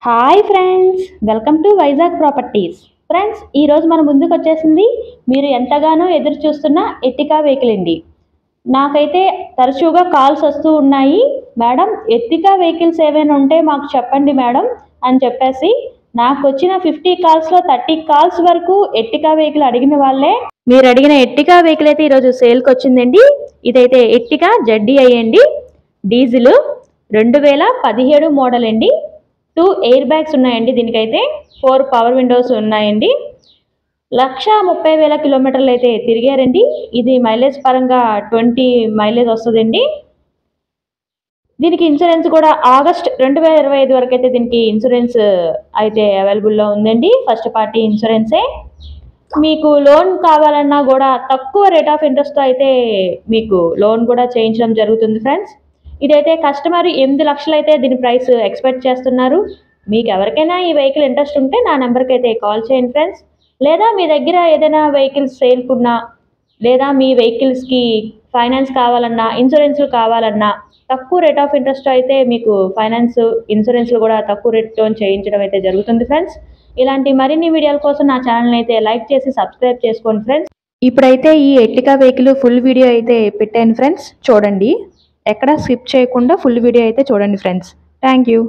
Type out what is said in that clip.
Hi friends, welcome to Vizag properties. Friends, ఈరోజు మన ముందుకు వచ్చేసింది మీరు ఎంతగానో ఎదురు చూస్తున్న ఎర్టిగా వెహికల్ అండి. నాకైతే తరచుగా కాల్స్ వస్తూ ఉన్నాయి, మేడం ఎర్టిగా వెహికల్స్ ఏవైనా ఉంటే మాకు చెప్పండి మేడం అని చెప్పేసి. నాకు వచ్చిన 50 కాల్స్లో 30 కాల్స్ వరకు ఎర్టిగా వెహికల్ అడిగిన వాళ్ళే. మీరు అడిగిన ఎర్టిగా వెహికల్ అయితే ఈరోజు సేల్కి వచ్చిందండి. ఇదైతే ఎర్టిగా ZDI అండి, డీజిల్, 2017 మోడల్ అండి. 2 ఎయిర్ బ్యాగ్స్ ఉన్నాయండి, దీనికైతే 4 పవర్ విండోస్ ఉన్నాయండి. 1,30,000 కిలోమీటర్లు అయితే తిరిగారండి. ఇది మైలేజ్ పరంగా 20 మైలేజ్ వస్తుందండి. దీనికి ఇన్సూరెన్స్ కూడా ఆగస్ట్ 2025 వరకు అయితే దీనికి ఇన్సూరెన్స్ అయితే అవైలబుల్లో ఉందండి. ఫస్ట్ పార్టీ ఇన్సూరెన్సే. మీకు లోన్ కావాలన్నా కూడా తక్కువ రేట్ ఆఫ్ ఇంట్రెస్ట్తో అయితే మీకు లోన్ కూడా చేయించడం జరుగుతుంది ఫ్రెండ్స్. ఇదైతే కస్టమర్ 8 లక్షలు అయితే దీని ప్రైస్ ఎక్స్పెక్ట్ చేస్తున్నారు. మీకు ఎవరికైనా ఈ వెహికల్ ఇంట్రెస్ట్ ఉంటే నా నెంబర్కి అయితే కాల్ చేయండి ఫ్రెండ్స్. లేదా మీ దగ్గర ఏదైనా వెహికల్స్ సేల్కున్నా, లేదా మీ వెహికల్స్కి ఫైనాన్స్ కావాలన్నా, ఇన్సూరెన్స్లు కావాలన్నా తక్కువ రేట్ ఆఫ్ ఇంట్రెస్ట్ అయితే మీకు ఫైనాన్స్, ఇన్సూరెన్స్లు కూడా తక్కువ రేట్తో చేయించడం అయితే జరుగుతుంది ఫ్రెండ్స్. ఇలాంటి మరిన్ని వీడియోల కోసం నా ఛానల్ అయితే లైక్ చేసి సబ్స్క్రైబ్ చేసుకోండి ఫ్రెండ్స్. ఇప్పుడైతే ఈ ఎర్టిగా వెహికల్ ఫుల్ వీడియో అయితే పెట్టాను ఫ్రెండ్స్, చూడండి. ఎక్కడ స్కిప్ చేయకుండా ఫుల్ వీడియో అయితే చూడండి ఫ్రెండ్స్. Thank you.